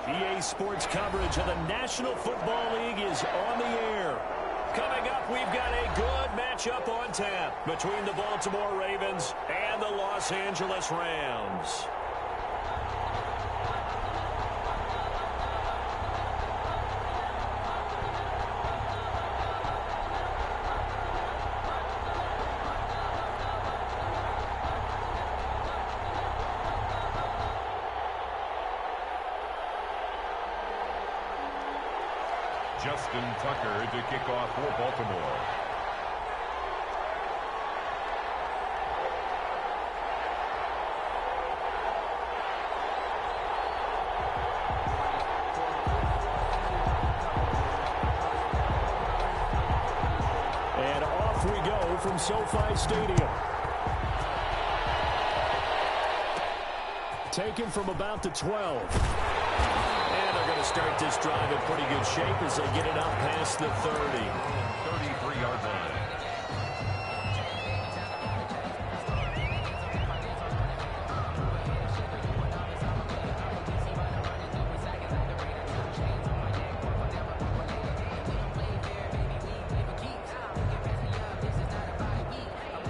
EA Sports coverage of the National Football League is on the air. Coming up, we've got a good matchup on tap between the Baltimore Ravens and the Los Angeles Rams. Justin Tucker to kick off for Baltimore. And off we go from SoFi Stadium. Taken from about the 12. And they're going to start this drive in pretty good shape as they get it up past the 30. 33-yard line.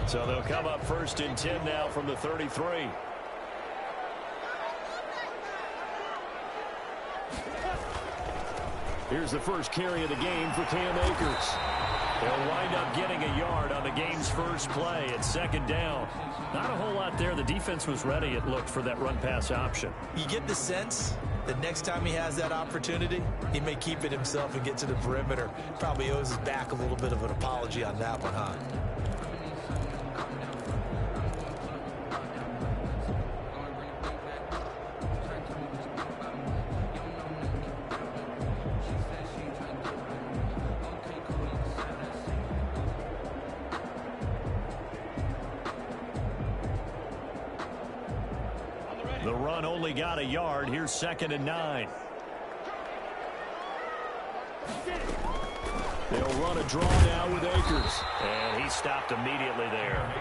So they'll come up 1st and 10 now from the 33. Here's the first carry of the game for Cam Akers. They'll wind up getting a yard on the game's first play at 2nd down. Not a whole lot there. The defense was ready, it looked, for that run-pass option. You get the sense that next time he has that opportunity, he may keep it himself and get to the perimeter. Probably owes his back a little bit of an apology on that one, huh? The run only got a yard. Here's 2nd and 9. They'll run a draw now with Akers. And he stopped immediately there.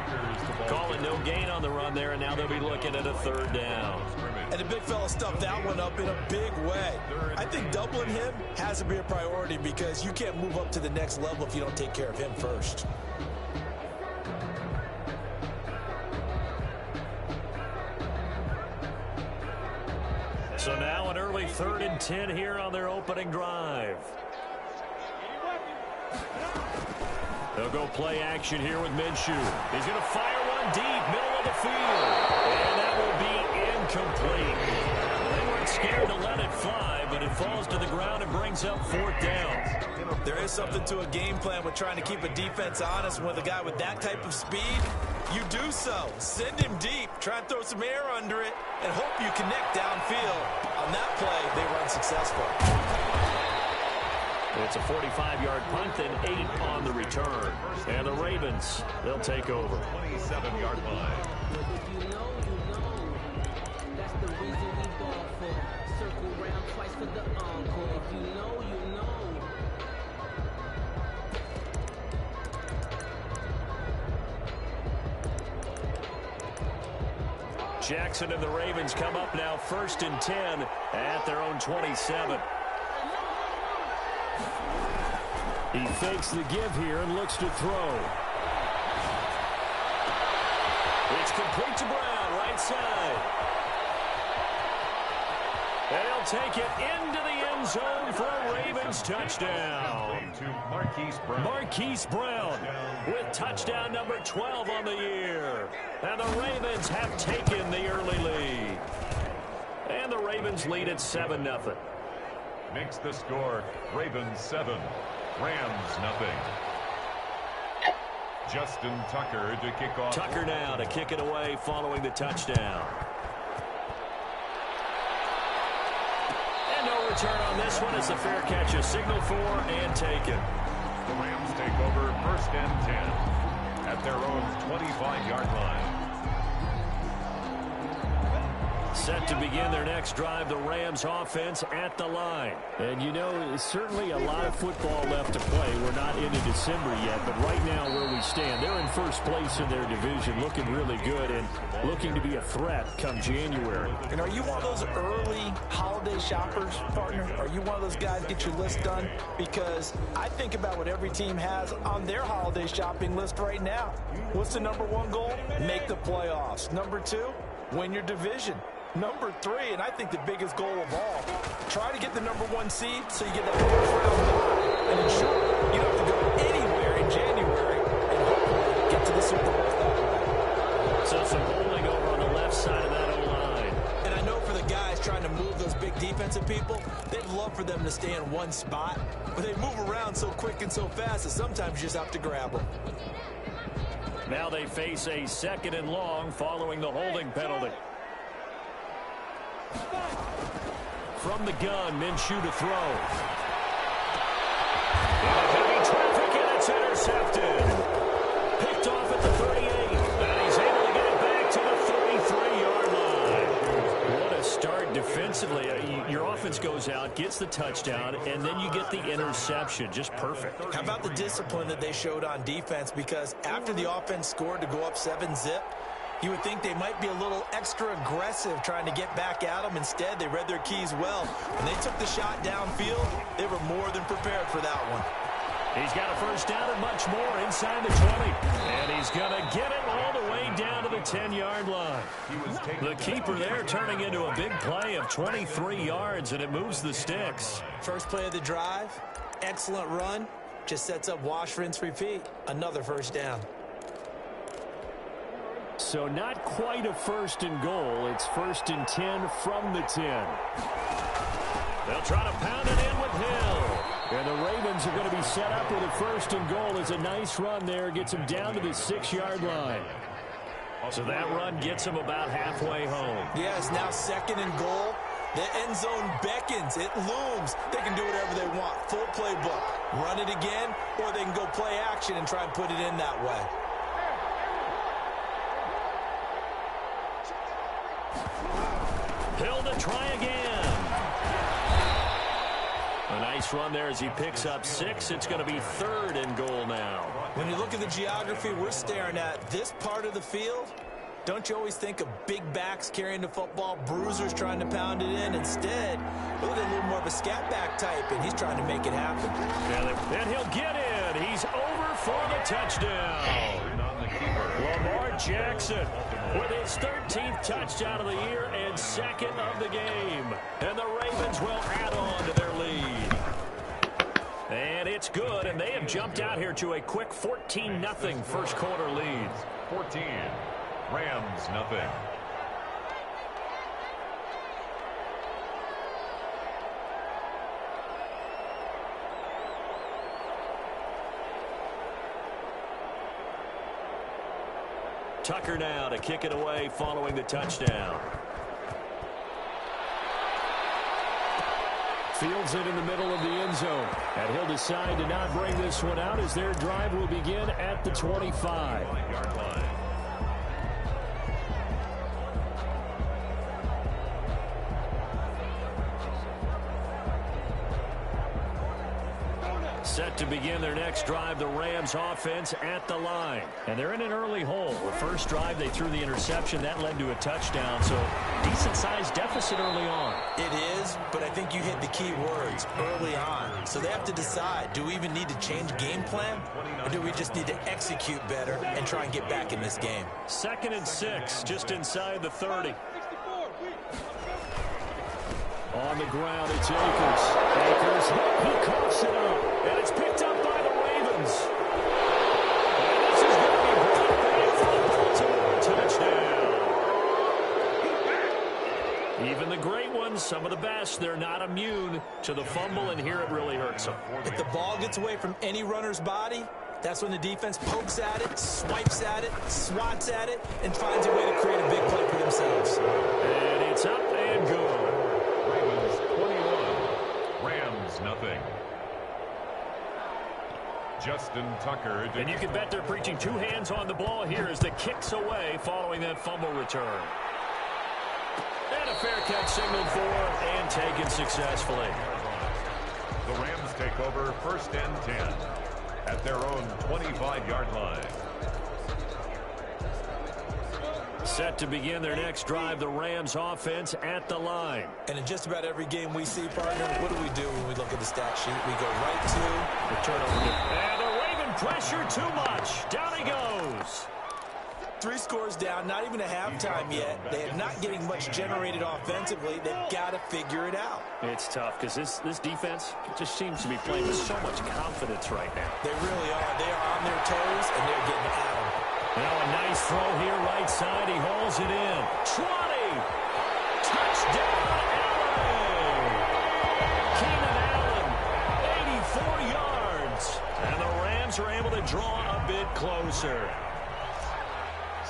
Call it no gain on the run there, and now they'll be looking at a 3rd down. And the big fella stuffed that one up in a big way. I think doubling him has to be a priority because you can't move up to the next level if you don't take care of him first. So now an early 3rd and 10 here on their opening drive. They'll go play action here with Minshew. He's going to fire one deep, middle of the field. And that will be incomplete. They weren't scared to let it fly, but it falls to the ground and brings up 4th down. There is something to a game plan with trying to keep a defense honest. With a guy with that type of speed, you do so. Send him deep, try and throw some air under it, and hope you connect downfield. On that play, they run successful. It's a 45-yard punt and 8 on the return. And the Ravens, they'll take over. 27-yard line. If you know, that's the reason we ball for. Circle round twice for the encore. If you know, you know. Jackson and the Ravens come up now 1st and 10 at their own 27. He fakes the give here and looks to throw. It's complete to Brown, right side. And he'll take it into the end zone for a Ravens touchdown. To Marquise Brown. Marquise Brown with touchdown number 12 on the year. And the Ravens have taken the early lead. And the Ravens lead at 7-0. Makes the score Ravens 7, Rams nothing. Justin Tucker to kick off. Tucker now to kick it away following the touchdown. And no return on this one as the fair catch is signaled for and taken. The Rams take over 1st and 10 at their own 25-yard line. Set to begin their next drive, the Rams offense at the line. And you know, certainly a lot of football left to play. We're not into December yet, but right now where we stand, they're in first place in their division, looking really good and looking to be a threat come January. And are you one of those early holiday shoppers, partner? Are you one of those guys get your list done? Because I think about what every team has on their holiday shopping list right now. What's the number one goal? Make the playoffs. Number two, win your division. Number three, and I think the biggest goal of all, try to get the number one seed so you get that first round bye and ensure you don't have to go anywhere in January and hopefully get to the Super Bowl that way. So some holding over on the left side of that O-line. And I know for the guys trying to move those big defensive people, they'd love for them to stay in one spot, but they move around so quick and so fast that sometimes you just have to grab them. Now they face a 2nd and long following the holding penalty. From the gun, Minshew to throw. Heavy traffic, and it's intercepted. Picked off at the 38, and he's able to get it back to the 33-yard line. What a start defensively. Your offense goes out, gets the touchdown, and then you get the interception. Just perfect. How about the discipline that they showed on defense? Because after the offense scored to go up 7-zip, you would think they might be a little extra aggressive trying to get back at them. Instead, they read their keys well. When they took the shot downfield, they were more than prepared for that one. He's got a first down and much more inside the 20. And he's going to get it all the way down to the 10-yard line. The keeper there turning into a big play of 23 yards, and it moves the sticks. First play of the drive, excellent run. Just sets up wash, rinse, repeat. Another first down. So not quite a 1st and goal. It's 1st and 10 from the 10. They'll try to pound it in with Hill. And the Ravens are going to be set up with a 1st and goal. It's a nice run there. Gets them down to the 6-yard line. So that run gets them about halfway home. Yes, now 2nd and goal. The end zone beckons. It looms. They can do whatever they want. Full playbook. Run it again, or they can go play action and try and put it in that way. Hill to try again. A nice run there as he picks up 6. It's going to be 3rd and goal now. When you look at the geography we're staring at, this part of the field, don't you always think of big backs carrying the football, bruisers trying to pound it in? Instead, look at a little more of a scat back type, and he's trying to make it happen. And he'll get in. He's over for the touchdown. Lamar Jackson with his 13th touchdown of the year and 2nd of the game. And the Ravens will add on to their lead. And it's good, and they have jumped out here to a quick 14-0 first quarter lead. 14. Rams, nothing. Tucker now to kick it away following the touchdown. Fields it in the middle of the end zone. And he'll decide to not bring this one out as their drive will begin at the 25. Set to begin their next drive, the Rams offense at the line. And they're in an early hole. The first drive, they threw the interception. That led to a touchdown, so decent-sized deficit early on. It is, but I think you hit the key words early on. So they have to decide, do we even need to change game plan, or do we just need to execute better and try and get back in this game? 2nd and 6, just inside the 30. On the ground, it's Akers. Akers, he coughs it up. And it's picked up by the Ravens. And this is going to be brought back for the Baltimore touchdown. Even the great ones, some of the best, they're not immune to the fumble, and here it really hurts them. If the ball gets away from any runner's body, that's when the defense pokes at it, swipes at it, swats at it, and finds a way to create a big play for themselves. And it's up and good. Ravens 21. Rams nothing. Justin Tucker. And you can bet they're preaching 2 hands on the ball here as the kick's away following that fumble return. And a fair catch signaled for and taken successfully. The Rams take over 1st and 10 at their own 25-yard line. Set to begin their next drive, the Rams offense at the line. And in just about every game we see, partner, what do when we look at the stat sheet? We go right to the turnover. And the Raven pressure too much. Down he goes. 3 scores down, not even a halftime yet. They are not getting much generated offensively. They've got to figure it out. It's tough because this defense just seems to be playing with so much confidence right now. They really are. They are on their toes, and they're getting at them. Now a nice throw here, right side. He hauls it in. 20. Touchdown, Allen. Keenan Allen, 84 yards. And the Rams are able to draw a bit closer.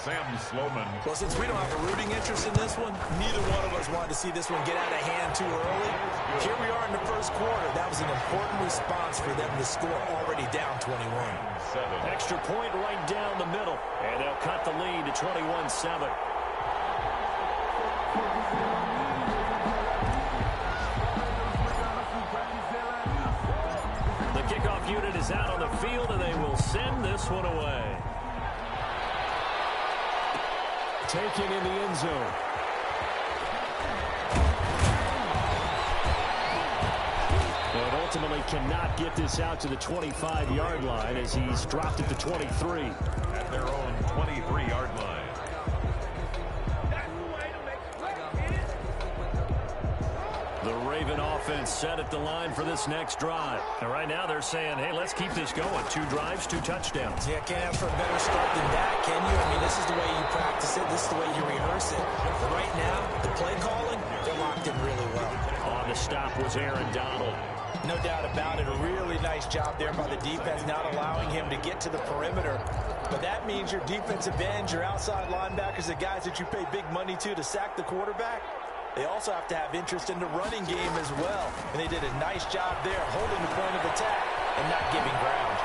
Sam Sloman. Well, since we don't have a rooting interest in this one, neither one of us wanted to see this one get out of hand too early. Here we are in the first quarter. That was an important response for them to score already down 21. Extra point right down the middle. And they'll cut the lead to 21-7. The kickoff unit is out on the field, and they will send this one away. Taken in the end zone. And ultimately cannot get this out to the 25-yard line as he's dropped it to 23. At their own 23-yard line. The Raven offense set at the line for this next drive. And right now they're saying, hey, let's keep this going. 2 drives, 2 touchdowns. Yeah, can't ask for a better start than that, can you? I mean, this is the way you practice it. This is the way you rehearse it. But right now, the play calling, they're locked in really well. On the stop was Aaron Donald. No doubt about it. A really nice job there by the defense, not allowing him to get to the perimeter. But that means your defensive ends, your outside linebackers, the guys that you pay big money to sack the quarterback, they also have to have interest in the running game as well. And they did a nice job there holding the point of attack and not giving ground.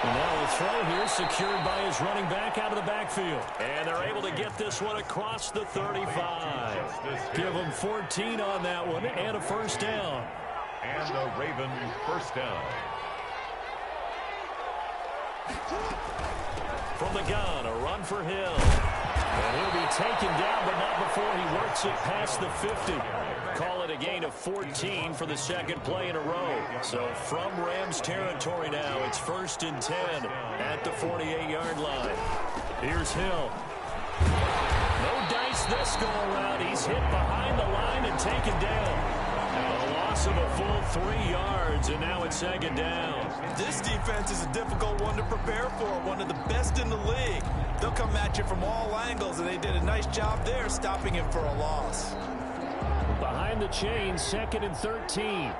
And now a throw here secured by his running back out of the backfield. And they're able to get this one across the 35. Give them 14 on that one and a first down. And a Raven first down. From the gun, a run for Hill. And he'll be taken down, but not before he works it past the 50. Call it a gain of 14 for the second play in a row. So from Rams territory now, it's 1st and 10 at the 48-yard line. Here's Hill. No dice this go around. He's hit behind the line and taken down. A loss of a full 3 yards, and now it's 2nd down. This defense is a difficult one to prepare for, one of the best in the league. They'll come at you from all angles, and they did a nice job there stopping him for a loss. Behind the chains, 2nd and 13.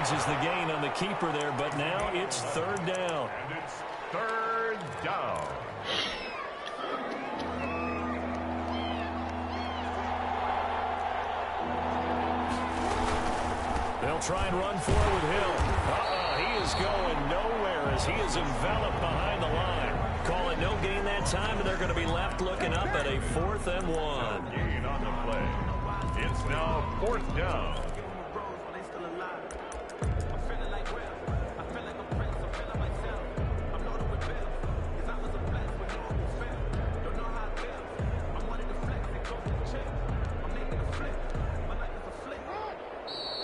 Is the gain on the keeper there, but now it's 3rd down. And it's 3rd down. They'll try and run for it with Hill. He is going nowhere as he is enveloped behind the line. Call it no gain that time, and they're going to be left looking up at a 4th and 1. Gain on the play. It's now 4th down.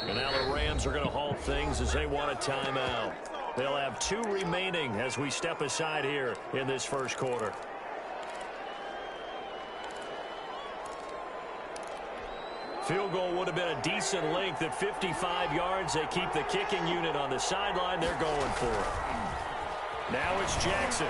And now the Rams are going to halt things as they want a timeout. They'll have 2 remaining as we step aside here in this first quarter. Field goal would have been a decent length at 55 yards. They keep the kicking unit on the sideline. They're going for it. Now it's Jackson.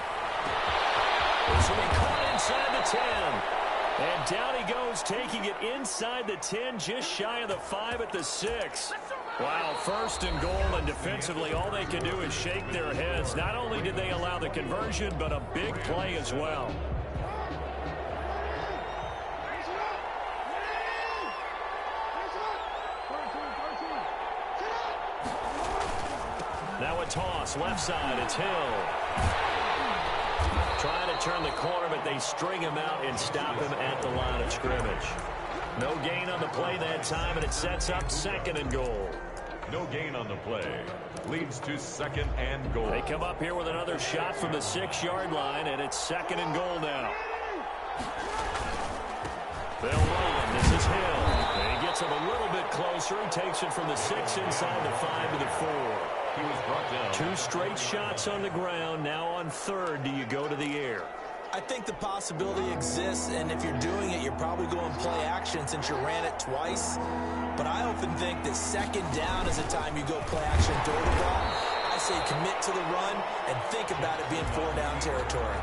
This will be caught inside the 10. And down he goes, taking it inside the 10, just shy of the 5 at the 6. Wow, first and goal, and defensively all they can do is shake their heads. Not only did they allow the conversion, but a big play as well. Now a toss, left side, it's Hill. Trying to turn the corner, but they string him out and stop him at the line of scrimmage. No gain on the play that time, and it sets up second and goal. No gain on the play. Leads to second and goal. They come up here with another shot from the 6-yard line, and it's second and goal now. They'll roll him. This is Hill. And he gets him a little bit closer. He takes it from the 6 inside the 5 to the 4. He was brought down. 2 straight shots on the ground. Now on third, do you go to the air? I think the possibility exists, and if you're doing it, you're probably going play action since you ran it twice. But I often think that second down is the time you go play action and throw the ball. I say commit to the run and think about it being 4-down territory.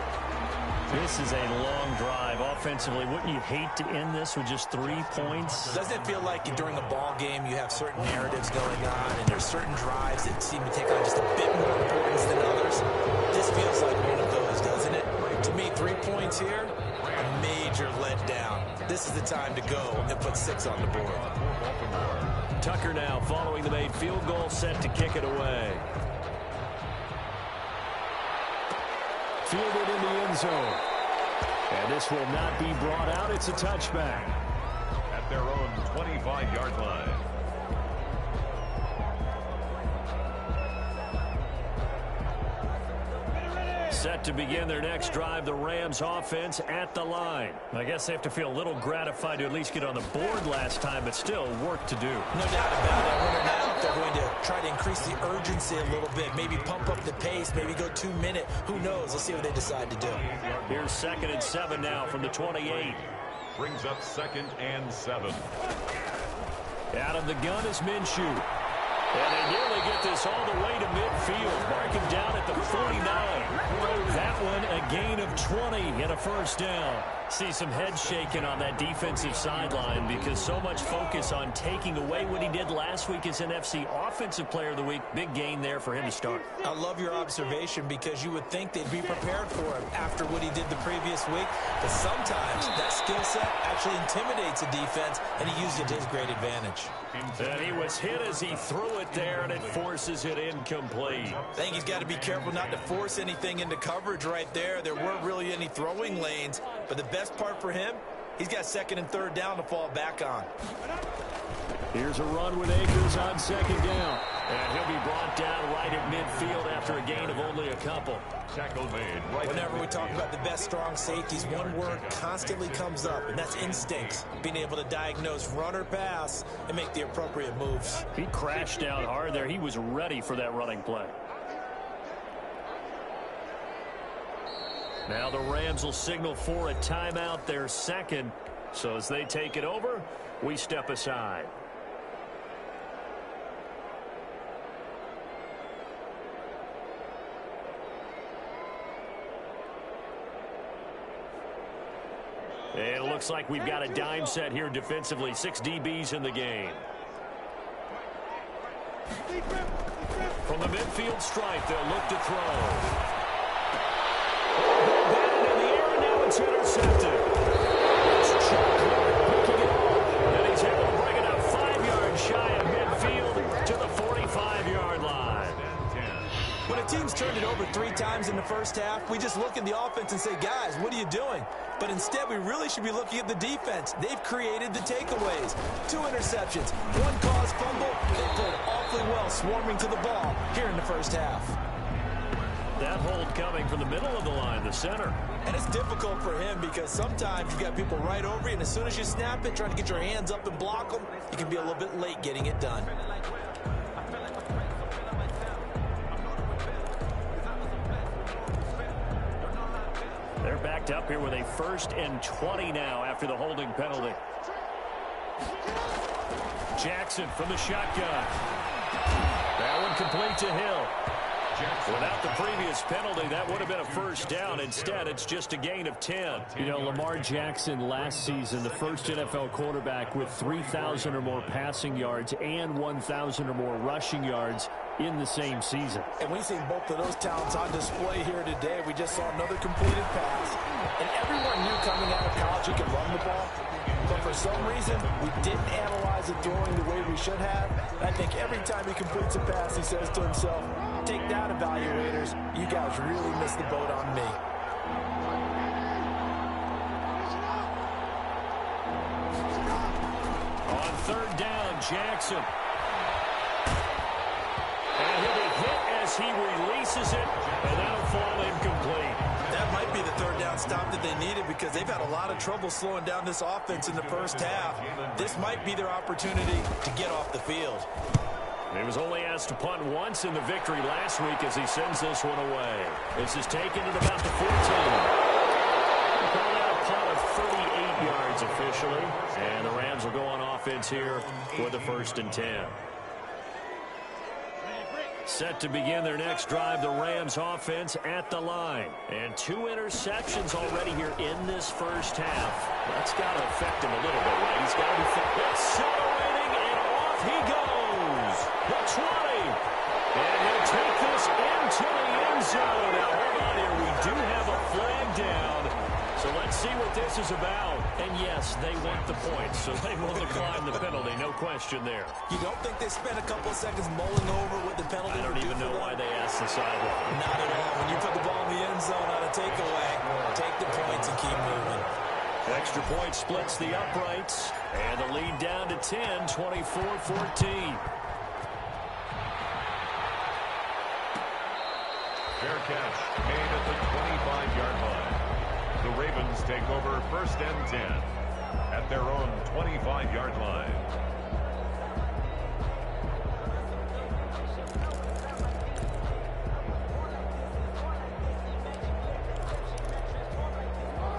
This is a long drive offensively. Wouldn't you hate to end this with just 3 points? Doesn't it feel like during a ball game you have certain narratives going on and there's certain drives that seem to take on just a bit more importance than others? This feels like one of those, doesn't it? To me, 3 points here, a major letdown. This is the time to go and put 6 on the board. Tucker now following the made field goal, set to kick it away. Fielded in the end zone. And this will not be brought out. It's a touchback. At their own 25-yard line. Set to begin their next drive, the Rams offense at the line. I guess they have to feel a little gratified to at least get on the board last time, but still work to do. No doubt about it. When they're now, they're going to try to increase the urgency a little bit, maybe pump up the pace, maybe go 2 minute. Who knows? Let's see what they decide to do. Here's 2nd and 7 now from the 28. Brings up 2nd and 7. Out of the gun is Minshew. And they nearly get this all the way to midfield. Mark him down at the 49. That one a gain of 20 and a first down. See some head shaking on that defensive sideline because so much focus on taking away what he did last week as NFC Offensive Player of the Week. Big gain there for him to start. I love your observation because you would think they'd be prepared for him after what he did the previous week. But sometimes that skill set actually intimidates a defense, and he used it to his great advantage. And he was hit as he threw it there, and it forces it incomplete. I think he's got to be careful not to force anything into coverage right there. There weren't really any throwing lanes, but the best part for him, he's got 2nd and 3rd down to fall back on. Here's a run with Akers on 2nd down. And he'll be brought down right at midfield after a gain of only a couple. Tackle made. Right. Whenever we talk about the best strong safeties, one word constantly comes up, and that's instincts. Being able to diagnose run or pass and make the appropriate moves. He crashed down hard there. He was ready for that running play. Now the Rams will signal for a timeout, their 2nd. So as they take it over, we step aside. And it looks like we've got a dime set here defensively. 6 DBs in the game. From the midfield stripe, they'll look to throw. Batted in the air, and now it's intercepted. It's Chuck Clark picking it off. And he's able to bring it up 5 yards shy of midfield to the 45-yard line. When a team's turned it over 3 times in the first half, we just look at the offense and say, guys, what are you doing? But instead, we really should be looking at the defense. They've created the takeaways. 2 interceptions, 1 caused fumble. They played awfully well swarming to the ball here in the first half. That hold coming from the middle of the line, the center. And it's difficult for him because sometimes you've got people right over you, and as soon as you snap it, trying to get your hands up and block them, you can be a little bit late getting it done. They're backed up here with a 1st and 20 now after the holding penalty. Jackson from the shotgun. That one complete to Hill. Without the previous penalty, that would have been a first down. Instead, it's just a gain of 10. You know, Lamar Jackson last season, the first NFL quarterback with 3,000 or more passing yards and 1,000 or more rushing yards in the same season. And we've seen both of those talents on display here today. We just saw another completed pass. And everyone knew coming out of college he could run the ball. But for some reason, we didn't analyze the throwing the way we should have. And I think every time he completes a pass, he says to himself, take that, evaluators. You guys really missed the boat on me. On third down, Jackson. And he'll be hit as he releases it, and that'll fall incomplete. That might be the third down stop that they needed because they've had a lot of trouble slowing down this offense in the first half. This might be their opportunity to get off the field. He was only asked to punt once in the victory last week as he sends this one away. This is taken at about the 14. Called out a punt of 38 yards officially. And the Rams will go on offense here for the 1st and 10. Set to begin their next drive, the Rams offense at the line. And 2 interceptions already here in this first half. That's got to affect him a little bit, right? He's got to be accelerating, and off he goes. The 20. And he'll take this into the end zone. Now, hold on here. We do have a flag down. So let's see what this is about. And yes, they want the points, so they will decline the penalty. No question there. You don't think they spent a couple of seconds mulling over what the penalty I don't even know why they asked the sideline. Not at all. When you put the ball in the end zone on a takeaway, take the points and keep moving. Extra point splits the uprights, and the lead down to 10, 24-14. Fair catch made at the 25-yard line. The Ravens take over 1st and 10 at their own 25-yard line.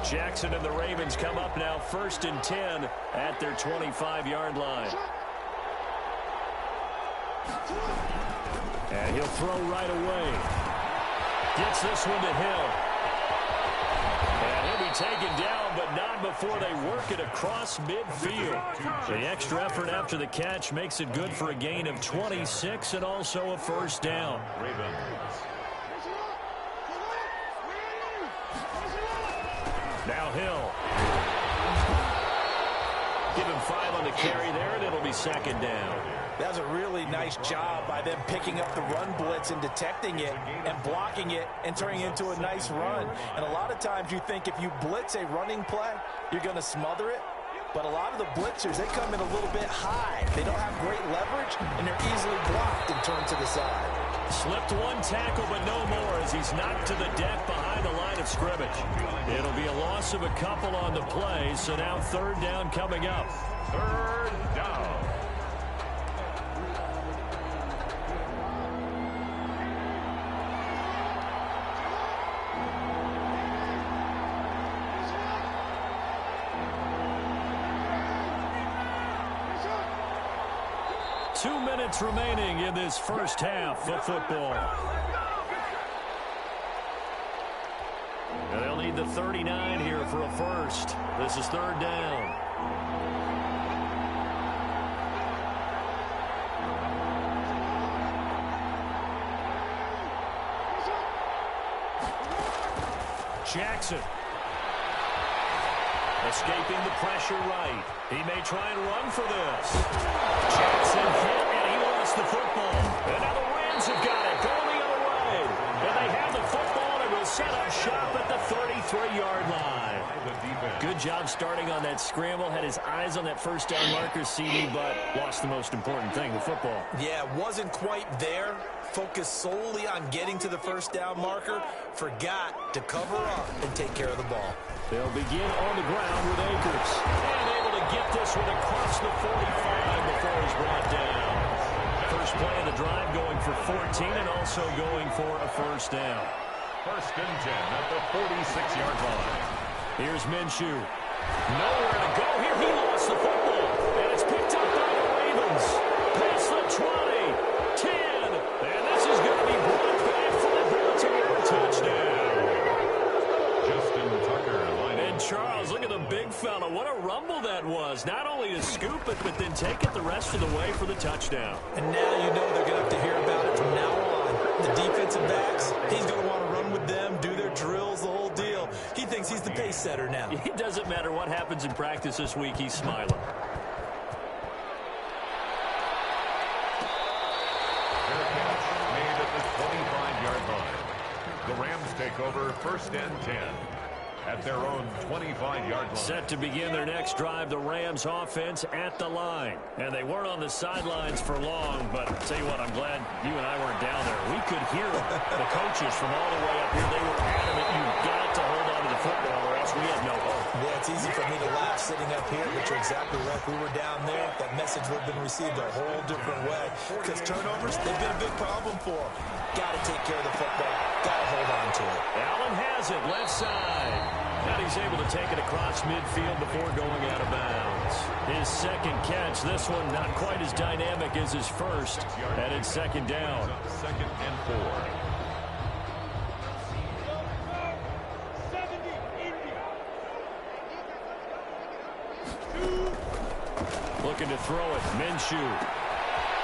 Jackson and the Ravens come up now 1st and 10 at their 25-yard line. And he'll throw right away. Gets this one to Hill. And he'll be taken down, but not before they work it across midfield. The extra effort after the catch makes it good for a gain of 26 and also a first down. Ravens. Now Hill. Give him 5 on the carry there, and it'll be 2nd down. That was a really nice job by them picking up the run blitz and detecting it and blocking it and turning it into a nice run. And a lot of times you think if you blitz a running play, you're going to smother it. But a lot of the blitzers, they come in a little bit high. They don't have great leverage, and they're easily blocked and turned to the side. Slipped one tackle, but no more as he's knocked to the deck behind the line of scrimmage. It'll be a loss of a couple on the play, so now 3rd down coming up. 3rd down. Two minutes remaining in this first half of football. And they'll need the 39 here for a first. This is 3rd down. Jackson. Escaping the pressure right. He may try and run for this. Jackson hit, and he lost the football. And now the Rams have got it. Going the other way. And they have the football, and it will set up shop at the 33-yard line. Good job starting on that scramble. Had his eyes on that first down marker, CD, but lost the most important thing, the football. Yeah, wasn't quite there. Focused solely on getting to the first down marker. Forgot to cover up and take care of the ball. They'll begin on the ground with Akers. And able to get this one across the 45 before he's brought down. First play of the drive going for 14 and also going for a first down. 1st and 10 at the 46-yard line. Here's Minshew. Nowhere to go here. He lost the football. And it's picked up by the Ravens. Past the 20, 10. And this is going to be brought back Charles, look at the big fella. What a rumble that was. Not only to scoop it, but then take it the rest of the way for the touchdown. And now you know they're going to have to hear about it from now on. The defensive backs, he's going to want to run with them, do their drills, the whole deal. He thinks he's the pace setter now. It doesn't matter what happens in practice this week. He's smiling. Fair catch made at the 25-yard line. The Rams take over 1st and 10 at their own 25-yard line. Set to begin their next drive, the Rams offense at the line. And they weren't on the sidelines for long, but I'll tell you what, I'm glad you and I weren't down there. We could hear the coaches from all the way up here. They were adamant, you've got to hold on to the football or else we have no hope. Yeah, it's easy for me to laugh sitting up here, but you're exactly right. If we were down there, that message would have been received a whole different way. Because turnovers, they've been a big problem for them. Got to take care of the football. Got to hold on to it. Allen has it, left side. And he's able to take it across midfield before going out of bounds. His second catch, this one not quite as dynamic as his first, and it's second down. 2nd and 4. Looking to throw it. Minshew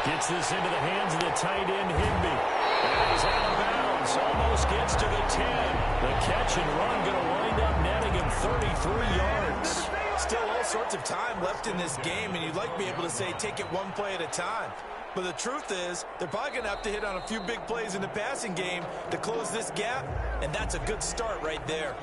gets this into the hands of the tight end, Higbee. And he's out of bounds. Almost gets to the 10. The catch and run going to wind up netting him 33 yards. Still all sorts of time left in this game, and you'd like to be able to say take it one play at a time. But the truth is, they're probably going to have to hit on a few big plays in the passing game to close this gap, and that's a good start right there.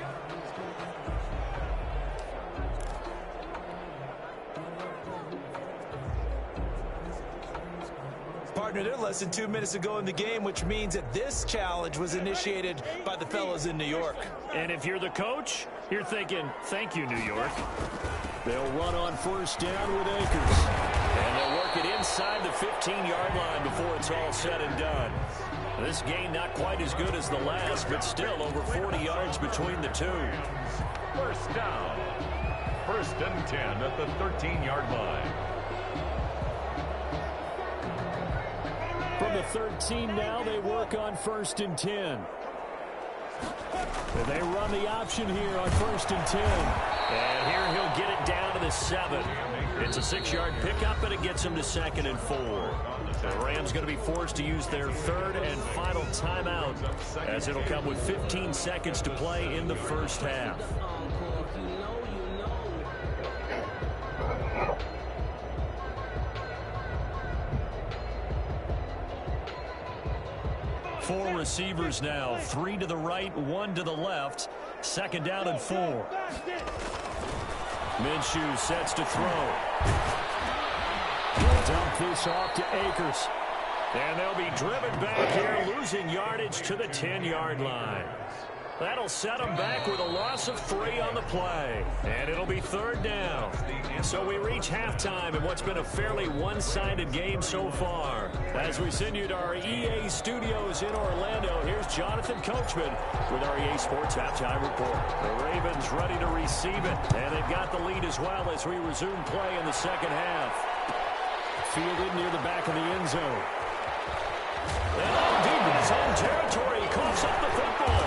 Partner, they're less than 2 minutes ago in the game, which means that this challenge was initiated by the fellas in New York. And if you're the coach, you're thinking, thank you, New York. They'll run on first down with Akers. And they'll work it inside the 15-yard line before it's all said and done. This game not quite as good as the last, but still over 40 yards between the two. First down. 1st and 10 at the 13-yard line. From the 13 now, they work on 1st and 10. They run the option here on 1st and 10. And here he'll get it down to the 7. It's a 6-yard pickup, and it gets him to 2nd and 4. The Rams going to be forced to use their 3rd and final timeout, as it'll come with 15 seconds to play in the first half. Four receivers now, 3 to the right, 1 to the left. 2nd down and 4. Minshew sets to throw. He'll dump this off to Akers. And they'll be driven back here, losing yardage to the 10-yard line. That'll set them back with a loss of 3 on the play. And it'll be 3rd down. So we reach halftime in what's been a fairly one-sided game so far. As we send you to our EA studios in Orlando, here's Jonathan Coachman with our EA Sports Halftime Report. The Ravens ready to receive it. And they've got the lead as well as we resume play in the second half. Fielded near the back of the end zone. And all deep in his own territory, he coughs up the football.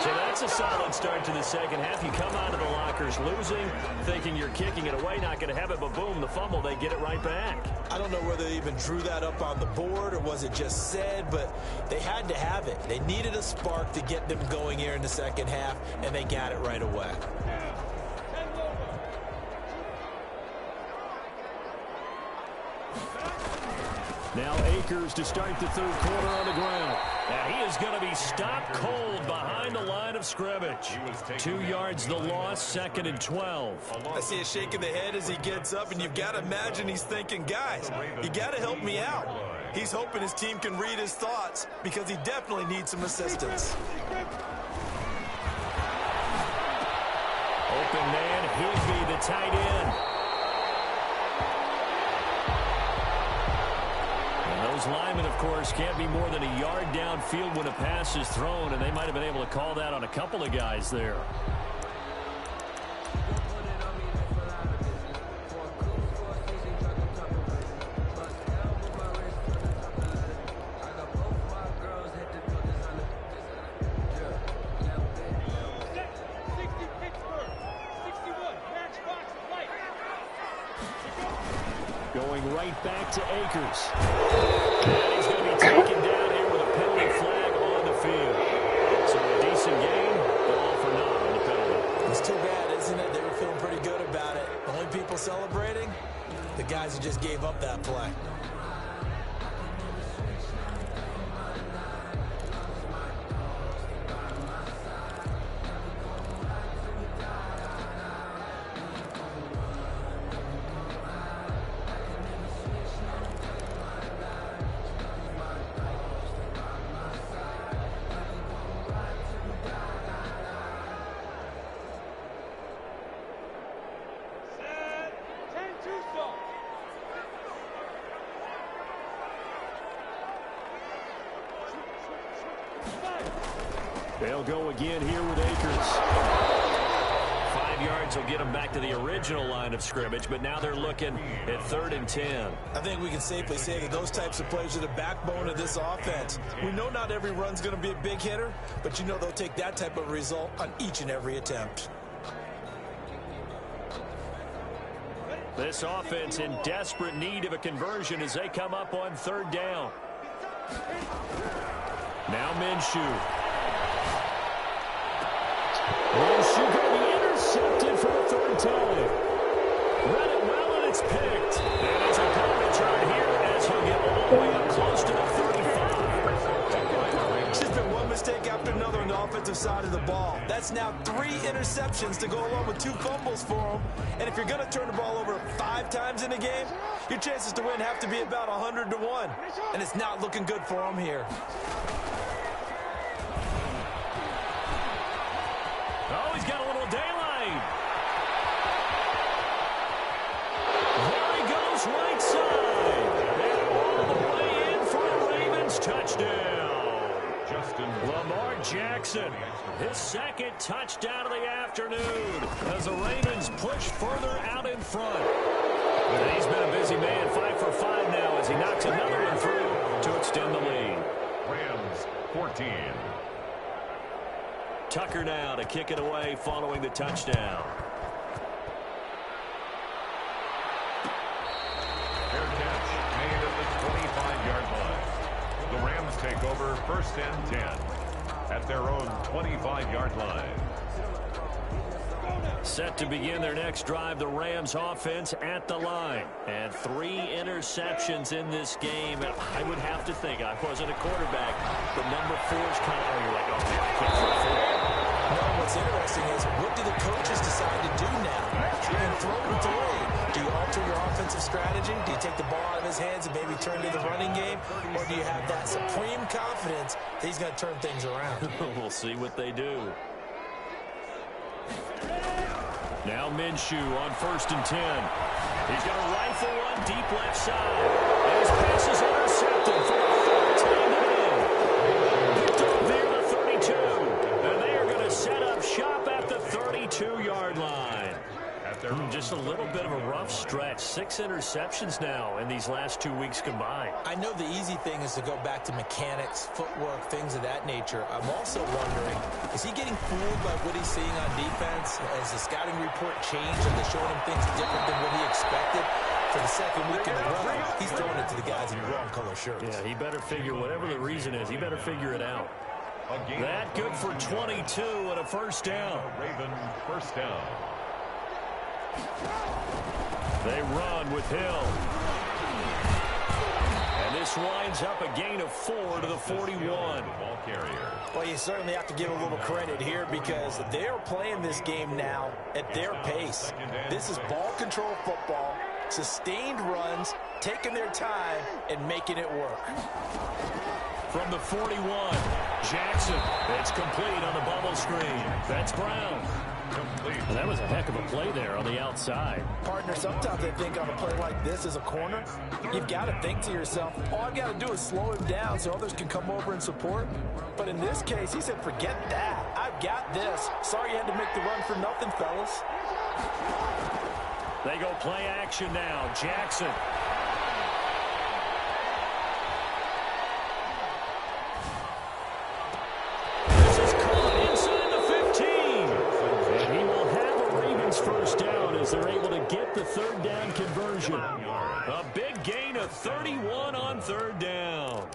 So that's a solid start to the second half. You come out of the lockers losing, thinking you're kicking it away, not going to have it, but boom, the fumble, they get it right back. I don't know whether they even drew that up on the board or was it just said, but they had to have it. They needed a spark to get them going here in the second half, and they got it right away. Now Akers to start the 3rd quarter on the ground. And he is going to be stopped cold behind the line of scrimmage. 2 yards the loss, 2nd and 12. I see a shake of the head as he gets up, and you've got to imagine he's thinking, guys, you got to help me out. He's hoping his team can read his thoughts because he definitely needs some assistance. Open man, Higbee, the tight end. Those linemen, of course, can't be more than a yard downfield when a pass is thrown, and they might have been able to call that on a couple of guys there. Going right back to Akers. And he's going to be taken down here with a penalty flag on the field. So a decent game, but all for naught on the penalty. It's too bad, isn't it? They were feeling pretty good about it. The only people celebrating, the guys who just gave up that play. They'll go again here with Akers. 5 yards will get them back to the original line of scrimmage, but now they're looking at 3rd and 10. I think we can safely say that those types of plays are the backbone of this offense. We know not every run's going to be a big hitter, but you know they'll take that type of result on each and every attempt. This offense in desperate need of a conversion as they come up on 3rd down. Now Minshew. Minshew going to be intercepted for a 3rd time. Read it well, and it's picked. And it's a punt return here as he'll get all the way up close to the 35. It's just been one mistake after another on the offensive side of the ball. That's now 3 interceptions to go along with 2 fumbles for him. And if you're going to turn the ball over 5 times in a game, your chances to win have to be about 100 to 1. And it's not looking good for him here. Oh, he's got a little daylight. There he goes, right side. And all the way in for a Ravens touchdown. Lamar Jackson, his 2nd touchdown of the afternoon as the Ravens push further out in front. And he's been a busy man, 5 for 5 now as he knocks another one through to extend the lead. Rams 14. Tucker now to kick it away following the touchdown. Fair catch made at the 25-yard line. The Rams take over 1st and 10 at their own 25-yard line. Set to begin their next drive, the Rams offense at the line. And 3 interceptions in this game. And I would have to think, I wasn't a quarterback, but number 4 is kind of, you're like, okay, I can't throw the football. No, what's interesting is what do the coaches decide to do now? You've been throwing 3. Do you alter your offensive strategy? Do you take the ball out of his hands and maybe turn to the running game? Or do you have that supreme confidence that he's going to turn things around? We'll see what they do. Now Minshew on 1st and 10. He's going to rifle one deep left side. And his pass is intercepted for the 4th time today. Picked up near the 32. And they are going to set up shop at the 32-yard line. Just a little bit of a rough stretch. 6 interceptions now in these last 2 weeks combined. I know the easy thing is to go back to mechanics, footwork, things of that nature. I'm also wondering, is he getting fooled by what he's seeing on defense? Has the scouting report changed? Are they showing him things different than what he expected? For the 2nd week in a row, he's throwing it to the guys in wrong color shirts. Yeah, he better figure, whatever the reason is, he better figure it out. That good for 22 and a 1st down. Raven 1st down. They run with Hill. And this winds up a gain of 4 to the 41. Ball carrier. Well, you certainly have to give a little credit here because they're playing this game now at their pace. This is ball control football, sustained runs, taking their time, and making it work. From the 41, Jackson. It's complete on the bubble screen. That's Brown. And that was a heck of a play there on the outside. Partner, sometimes I think on a play like this as a corner, you've got to think to yourself, all I've got to do is slow him down so others can come over and support. But in this case, he said, forget that. I've got this. Sorry you had to make the run for nothing, fellas. They go play action now. Jackson. This is caught inside the 15. And he will have a Ravens 1st down as they're able to get the 3rd down conversion. A big gain of 31 on third down.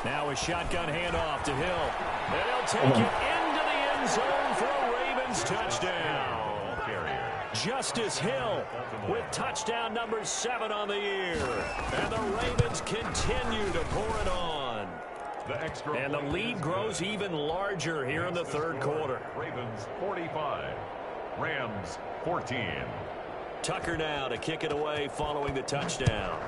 Now a shotgun handoff to Hill. And he'll take it into the end zone for a Ravens touchdown. Justice Hill with touchdown number 7 on the year. And the Ravens continue to pour it on. And the lead grows even larger here in the third quarter. Ravens 45, Rams 14. Tucker now to kick it away following the touchdown.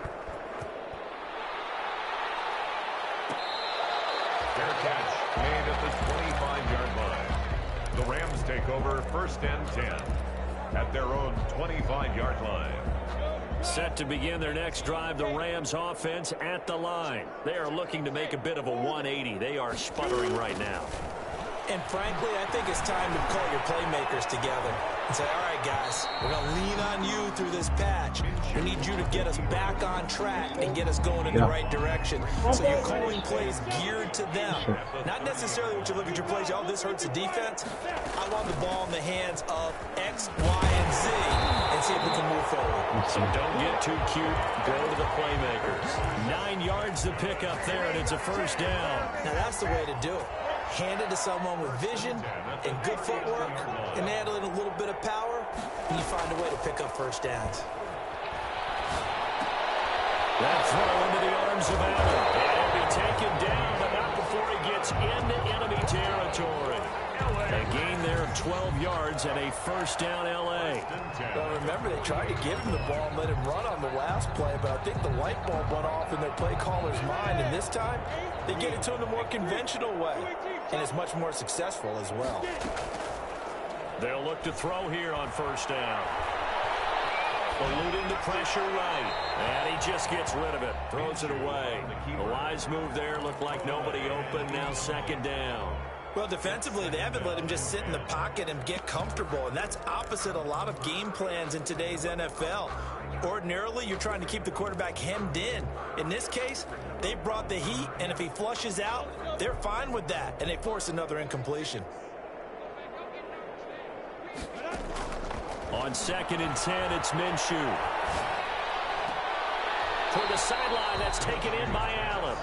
Fair catch made at the 25-yard line. The Rams take over first and 10 at their own 25-yard line. Set to begin their next drive, the Rams offense at the line. They are looking to make a bit of a 180. They are sputtering right now. And frankly, I think it's time to call your playmakers together and say, all right, guys, we're going to lean on you through this patch. We need you to get us back on track and get us going in the right direction. So you're calling plays geared to them. Not necessarily what you look at your plays, oh, this hurts the defense. I want the ball in the hands of X, Y, and Z and see if we can move forward. So don't get too cute. Go to the playmakers. 9 yards to pick up there, and it's a first down. Now that's the way to do it. Hand it to someone with vision and good footwork and add in a little bit of power, and you find a way to pick up first downs. That throw into the arms of Allen. And he'll be taken down, but not before he gets into enemy territory. A gain there of 12 yards and a first down L.A. Well, remember, they tried to give him the ball and let him run on the last play, but I think the light bulb went off in their play caller's mind, and this time they get it to him the more conventional way, and it's much more successful as well. They'll look to throw here on first down. Eluding the pressure right. And he just gets rid of it. Throws it away. A wise move there. Looked like nobody open. Now second down. Well, defensively, they haven't let him just sit in the pocket and get comfortable, and that's opposite a lot of game plans in today's NFL. Ordinarily, you're trying to keep the quarterback hemmed in. In this case, they brought the heat, and if he flushes out, they're fine with that, and they force another incompletion. On 2nd and 10, it's Minshew. For the sideline, that's taken in by Allen.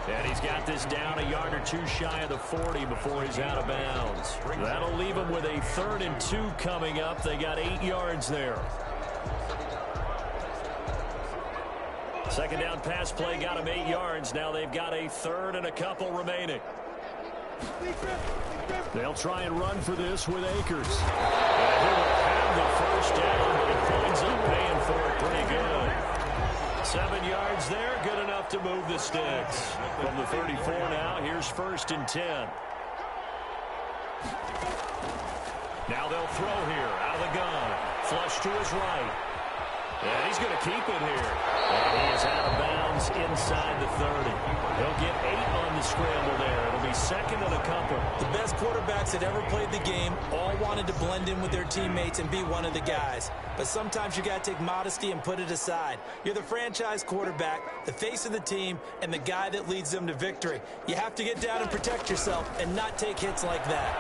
And he's got this down a yard or two shy of the 40 before he's out of bounds. That'll leave him with a 3rd and 2 coming up. They got 8 yards there. Second down pass play got him 8 yards. Now they've got a 3rd and a couple remaining. They'll try and run for this with Akers. And he will have the first down, but it winds up paying for it pretty good. 7 yards there, good enough to move the sticks. From the 34 now, here's 1st and 10. Now they'll throw here, out of the gun. Flush to his right. And he's going to keep it here. And he is out of bounds inside the 30. He'll get 8 on the scramble there. It'll be 2nd and a couple. The best quarterbacks that ever played the game all wanted to blend in with their teammates and be one of the guys. But sometimes you got to take modesty and put it aside. You're the franchise quarterback, the face of the team, and the guy that leads them to victory. You have to get down and protect yourself and not take hits like that.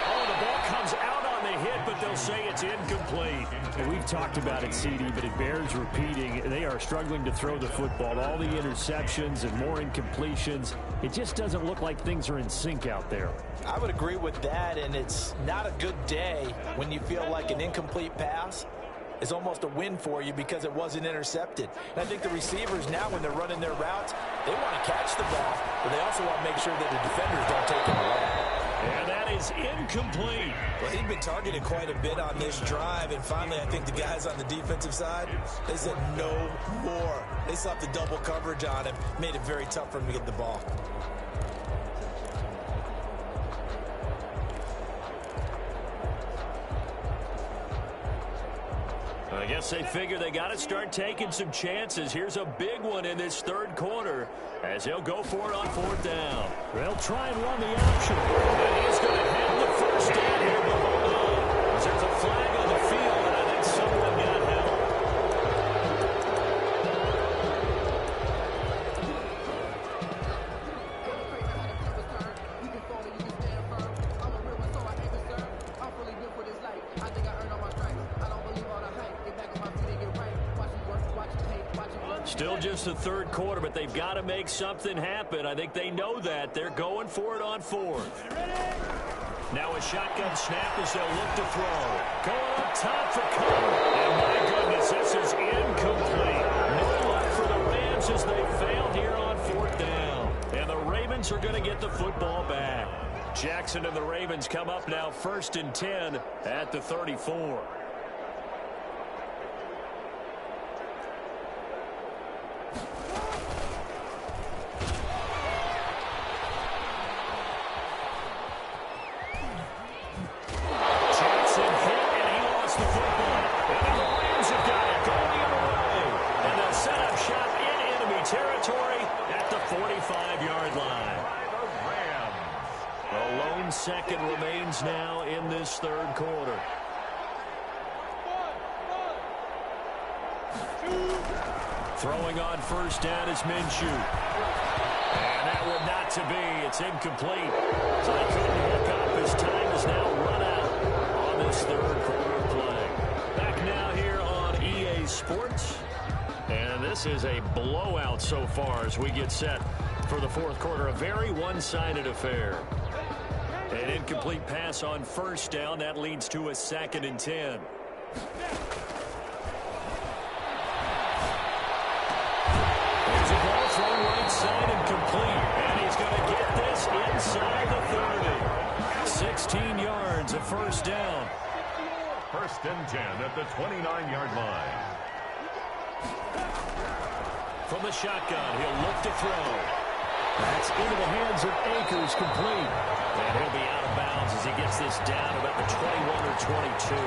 Oh, the ball comes out on the hit, but they'll say it's incomplete. And we've talked about it, CD, but it bears repeating. They are struggling to throw the football. All the interceptions and more incompletions. It just doesn't look like things are in sync out there. I would agree with that, and it's not a good day when you feel like an incomplete pass is almost a win for you because it wasn't intercepted. And I think the receivers now, when they're running their routes, they want to catch the ball, but they also want to make sure that the defenders don't take it away. And that is incomplete. Well, he'd been targeted quite a bit on this drive, and finally I think the guys on the defensive side, they said no more. They slapped the double coverage on him, made it very tough for him to get the ball. I guess they figure they got to start taking some chances. Here's a big one in this third quarter as he'll go for it on 4th down. They'll try and run the option. And he's going to have the first down here, but hold on. There's a flag on the field, and I think someone got Still just the third quarter, but they've got to make something happen. I think they know that. They're going for it on fourth. Now a shotgun snap as they'll look to throw. Going up top for cover. And my goodness, this is incomplete. No luck for the Rams as they fail here on fourth down. And the Ravens are going to get the football back. Jackson and the Ravens come up now 1st and 10 at the 34. Second remains now in this third quarter. Throwing on first down is Minshew. And that one not to be. It's incomplete. So they couldn't hook up. His time is now run out on this third quarter play. Back now here on EA Sports. And this is a blowout so far as we get set for the fourth quarter. A very one-sided affair. An incomplete pass on first down. That leads to a 2nd and 10. There's a ball thrown right side and complete. And he's going to get this inside the 30. 16 yards, a first down. 1st and 10 at the 29-yard line. From the shotgun, he'll look to throw. That's into the hands of Akers, complete. And he'll be out of bounds as he gets this down about the 21 or 22.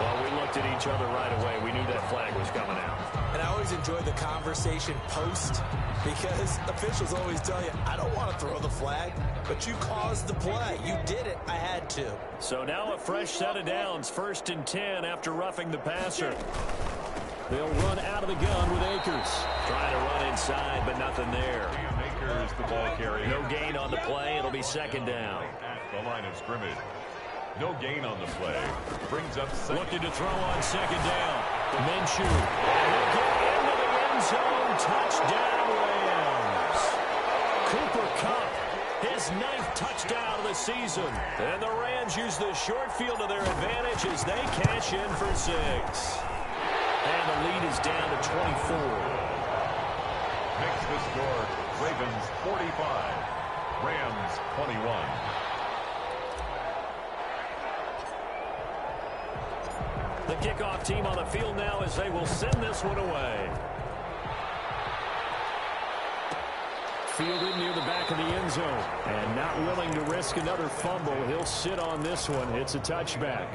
Well, we looked at each other right away. We knew that flag was coming out. And I always enjoy the conversation post because officials always tell you, I don't want to throw the flag, but you caused the play. You did it. I had to. So now a fresh set of downs. 1st and 10 after roughing the passer. They'll run out of the gun with Akers. Trying to run inside, but nothing there. Akers, the ball carrier. No gain on the play. It'll be 2nd down. At the line of scrimmage. No gain on the play. Brings up second. Looking to throw on 2nd down. Minshew. And he'll get into the end zone. Touchdown, Rams. Cooper Kupp, his 9th touchdown of the season. And the Rams use the short field to their advantage as they cash in for 6. And the lead is down to 24. Makes the score Ravens 45, Rams 21. The kickoff team on the field now as they will send this one away. Fielded near the back of the end zone. And not willing to risk another fumble. He'll sit on this one. It's a touchback.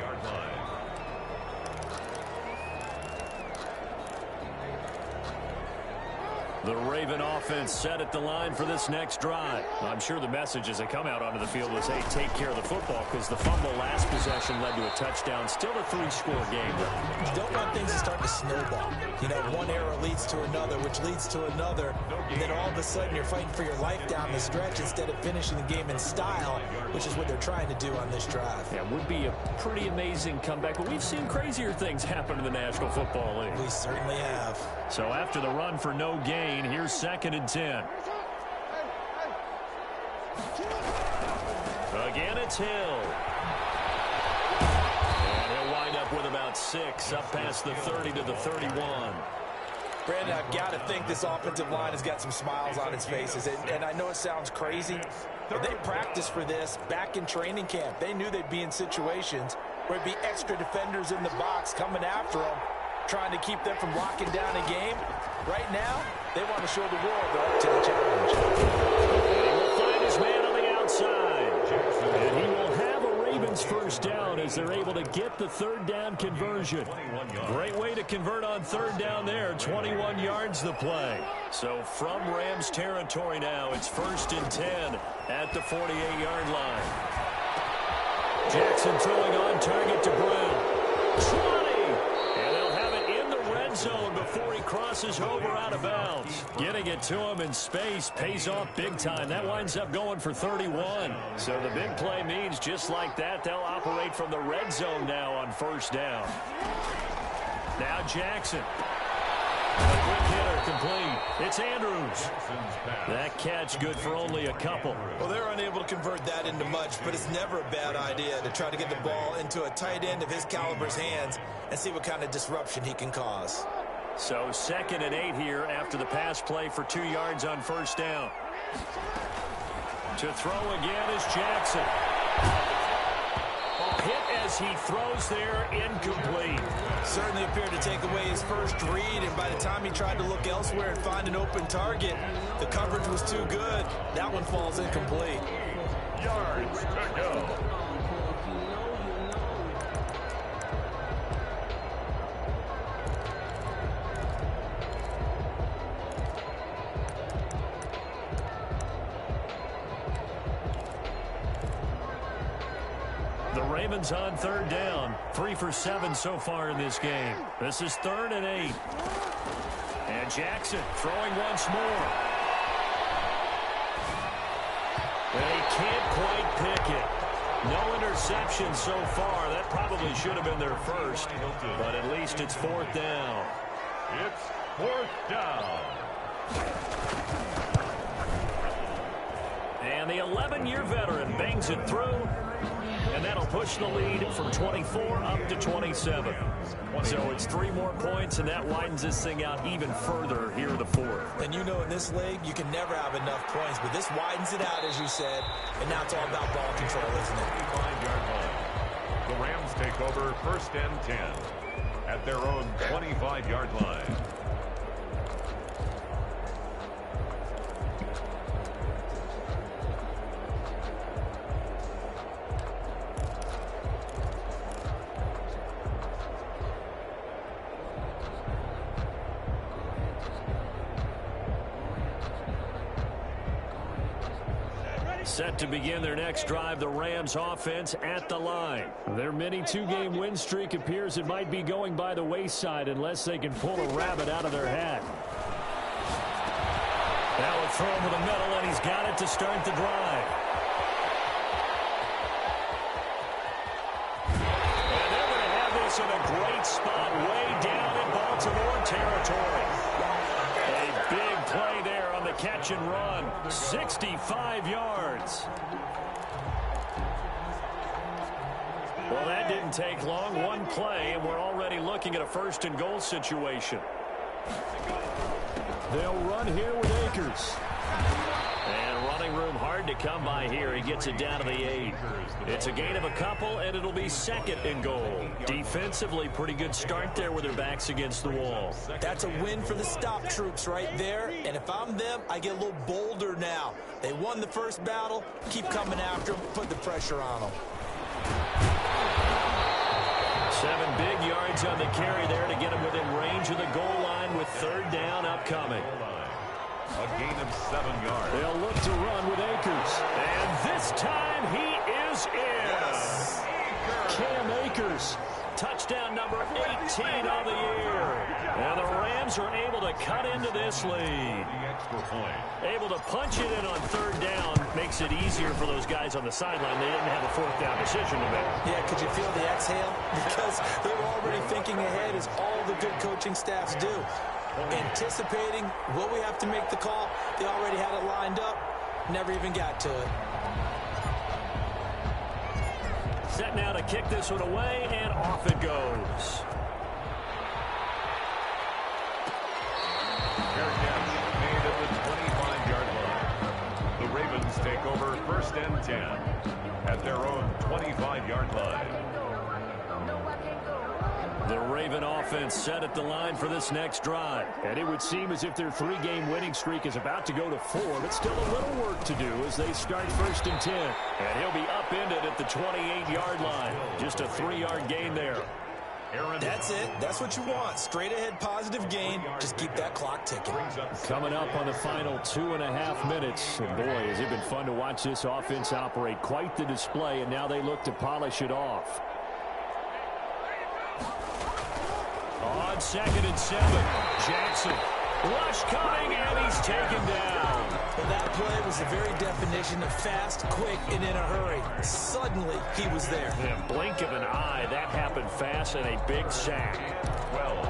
The Raven offense set at the line for this next drive. I'm sure the message as they come out onto the field was, hey, take care of the football, because the fumble last possession led to a touchdown. Still a 3-score game, though. You don't want things to start to snowball. You know, one error leads to another, which leads to another. And then all of a sudden you're fighting for your life down the stretch instead of finishing the game in style, which is what they're trying to do on this drive. Yeah, it would be a pretty amazing comeback, but we've seen crazier things happen in the National Football League. We certainly have. So after the run for no gain, here's 2nd and 10. Again, it's Hill. And he'll wind up with about 6, up past the 30 to the 31. Brandon, I've got to think this offensive line has got some smiles on its faces. And I know it sounds crazy, but they practiced for this back in training camp. They knew they'd be in situations where it'd be extra defenders in the box coming after them, trying to keep them from locking down a game. Right now, they want to show the world they're up to the challenge. And he will find his man on the outside. And he will have a Ravens first down as they're able to get the 3rd down conversion. Great way to convert on 3rd down there. 21 yards the play. So from Rams territory now, it's 1st and 10 at the 48-yard line. Jackson throwing on target to Brown. 20! And they'll have it in the red zone before he crosses over out of bounds. Getting it to him in space pays off big time. That winds up going for 31. So the big play means just like that, they'll operate from the red zone now on 1st down. Now Jackson. A quick hitter complete. It's Andrews. That catch good for only a couple. Well, they're unable to convert that into much, but it's never a bad idea to try to get the ball into a tight end of his caliber's hands and see what kind of disruption he can cause. So 2nd and 8 here after the pass play for 2 yards on first down. To throw again is Jackson. Hit as he throws there, incomplete. Certainly appeared to take away his first read, and by the time he tried to look elsewhere and find an open target, the coverage was too good. That one falls incomplete. Yards to go. The Ravens on 3rd down. 3 for 7 so far in this game. This is 3rd and 8. And Jackson throwing once more. And he can't quite pick it. No interception so far. That probably should have been their first. But at least it's 4th down. It's 4th down. And the 11-year veteran bangs it through. And that'll push the lead from 24 up to 27. So it's 3 more points, and that widens this thing out even further here in the 4th. And you know in this league, you can never have enough points, but this widens it out, as you said, and now it's all about ball control, isn't it? 5-yard line. The Rams take over 1st and 10 at their own 25-yard line. Set to begin their next drive, the Rams offense at the line. Their mini 2-game win streak appears it might be going by the wayside unless they can pull a rabbit out of their hat. That will throw him to the middle, and he's got it to start the drive. And they're going to have this in a great spot way down in Baltimore territory. A big play there on the catch and run. 65 yards. Well, that didn't take long. One play, and we're already looking at a 1st and goal situation. They'll run here with Akers. And running room hard to come by here. He gets it down to the 8. It's a gain of a couple, and it'll be 2nd and goal. Defensively, pretty good start there with their backs against the wall. That's a win for the stop troops right there, and if I'm them, I get a little bolder now. They won the first battle. Keep coming after them. Put the pressure on them. 7 big yards on the carry there to get him within range of the goal line with 3rd down upcoming. A gain of 7 yards. They'll look to run with Akers. And this time he is in. Yes. Cam Akers. Touchdown number 18 on the year. And the Rams are able to cut into this lead. The extra point. Able to punch it in on 3rd down makes it easier for those guys on the sideline. They didn't have a 4th down decision to make. Yeah, could you feel the exhale? Because they were already thinking ahead, as all the good coaching staffs do. Anticipating what we have to make the call. They already had it lined up. Never even got to it. Set now to kick this one away, and off it goes. Fair catch made at the 25-yard line. The Ravens take over 1st and 10 at their own 25-yard line. The Raven offense set at the line for this next drive. And it would seem as if their 3-game winning streak is about to go to 4, but still a little work to do as they start 1st and 10. And he'll be upended at the 28-yard line. Just a 3-yard gain there. That's it. That's what you want. Straight ahead positive gain. Just keep that clock ticking. Coming up on the final 2.5 minutes. And boy, has it been fun to watch this offense operate. Quite the display, and now they look to polish it off. On 2nd and 7, Jackson. Rush coming, and he's taken down. Well, that play was the very definition of fast, quick, and in a hurry. Suddenly, he was there. In a blink of an eye, that happened fast, and a big sack. 12.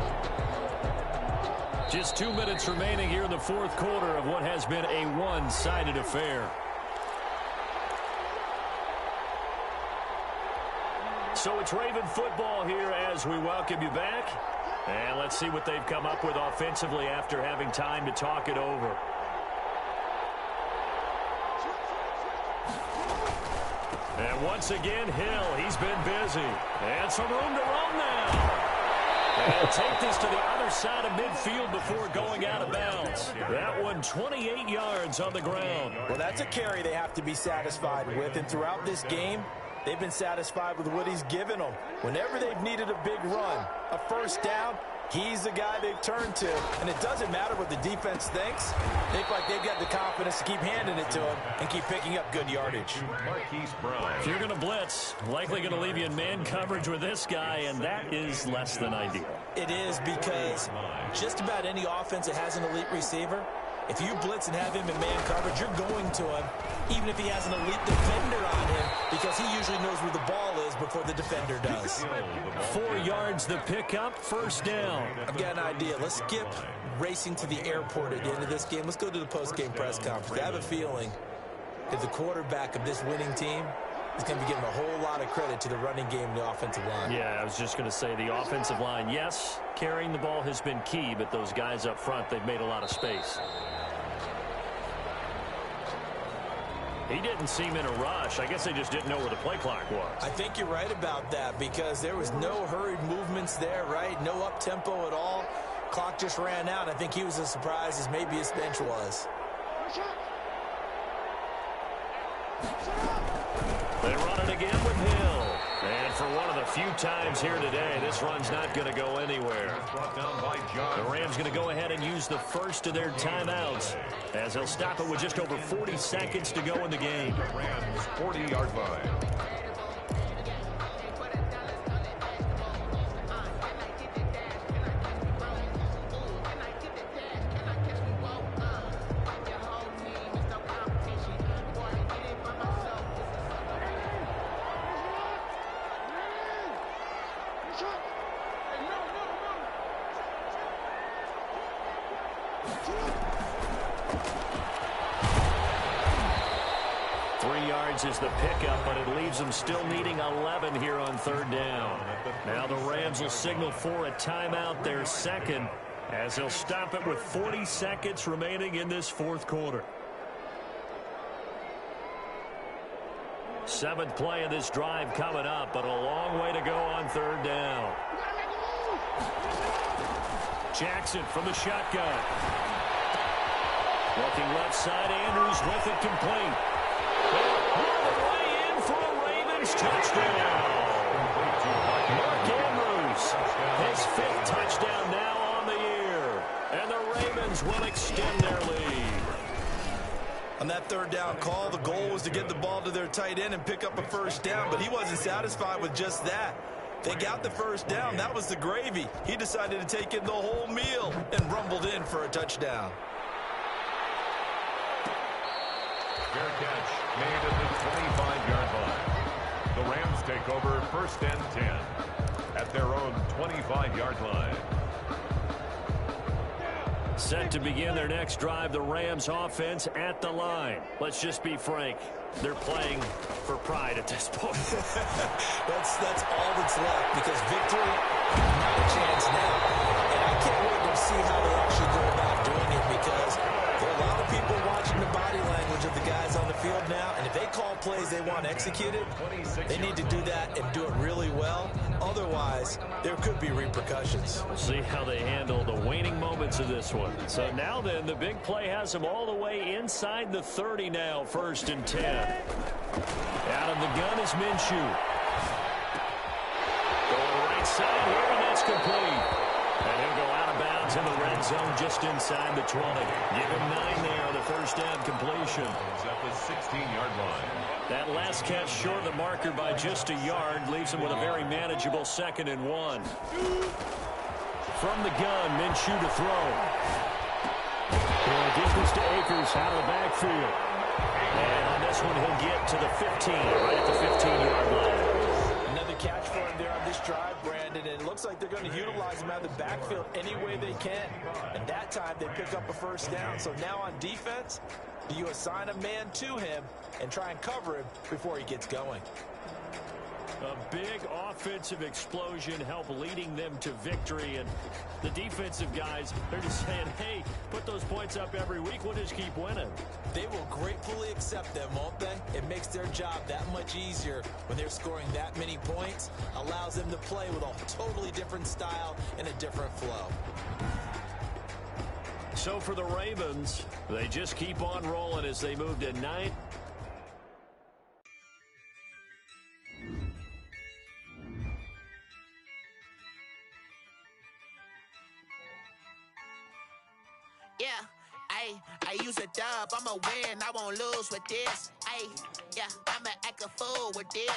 Just 2 minutes remaining here in the fourth quarter of what has been a one-sided affair. So it's Raven football here as we welcome you back. And let's see what they've come up with offensively after having time to talk it over. And once again, Hill, he's been busy. And some room to roam now. And take this to the other side of midfield before going out of bounds. That one 28 yards on the ground. Well, that's a carry they have to be satisfied with. And throughout this game, they've been satisfied with what he's given them. Whenever they've needed a big run, a first down, he's the guy they've turned to. And it doesn't matter what the defense thinks. They feel like they've got the confidence to keep handing it to him and keep picking up good yardage. If you're going to blitz, likely going to leave you in man coverage with this guy, and that is less than ideal. It is, because just about any offense that has an elite receiver, if you blitz and have him in man coverage, you're going to him, even if he has an elite defender on him, because he usually knows where the ball is before the defender does. 4 yards the pickup, first down. I've got an idea. Let's skip racing to the airport at the end of this game. Let's go to the post-game press conference. I have a feeling that the quarterback of this winning team is going to be giving a whole lot of credit to the running game and the offensive line. Yeah, I was just going to say the offensive line, yes, carrying the ball has been key, but those guys up front, they've made a lot of space. He didn't seem in a rush. I guess they just didn't know where the play clock was. I think you're right about that, because there was no hurried movements there, right? No up-tempo at all. Clock just ran out. I think he was as surprised as maybe his bench was. They run it again with Hill. And for one of the few times here today, this run's not going to go anywhere. The Rams going to go ahead and use the first of their timeouts, as they'll stop it with just over 40 seconds to go in the game. Rams 40-yard line. Is the pickup, but it leaves them still needing 11 here on third down. Now the Rams will signal for a timeout, their second, as they'll stop it with 40 seconds remaining in this fourth quarter. Seventh play of this drive coming up, but a long way to go on third down. Jackson from the shotgun. Looking left side, Andrews with it complete. Way in for a Ravens touchdown. Mark Andrews, his 5th touchdown now on the year. And the Ravens will extend their lead. On that third down call, the goal was to get the ball to their tight end and pick up a first down, but he wasn't satisfied with just that. They got the first down. That was the gravy. He decided to take in the whole meal and rumbled in for a touchdown. Fair catch made at the 25-yard line. The Rams take over first and 10 at their own 25-yard line. Set to begin their next drive, the Rams offense at the line. Let's just be frank. They're playing for pride at this point. That's all that's left, because victory, not a chance now. And I can't wait to see how they actually go about doing it, because there are a lot of people watching the body language of the guys on the field now, and if they call plays they want executed, they need to do that and do it really well. Otherwise, there could be repercussions. We'll see how they handle the waning moments of this one. So now then, the big play has them all the way inside the 30 now, first and 10. Out of the gun is Minshew. Going right side here, and that's complete. And he'll go out of bounds in the red zone just inside the 20. Give him 9 there on the first down completion. It's at the 16-yard line. That last catch short of the marker by just a yard leaves him with a very manageable 2nd and 1. From the gun, Minshew to throw. He'll give this to Akers out of the backfield. And on this one, he'll get to the 15, right at the 15-yard line. Another catch for him there on this drive, Brandon. Brandon, and it looks like they're going to utilize him out of the backfield any way they can. And that time, they pick up a first down. So now on defense, do you assign a man to him and try and cover him before he gets going? A big offensive explosion help leading them to victory. And the defensive guys, they're just saying, hey, put those points up every week. We'll just keep winning. They will gratefully accept them, won't they? It makes their job that much easier when they're scoring that many points. Allows them to play with a totally different style and a different flow. So for the Ravens, they just keep on rolling as they move to 9. Yeah, I use a dub, I'ma win, I won't lose with this. Yeah, I'ma act a fool with this.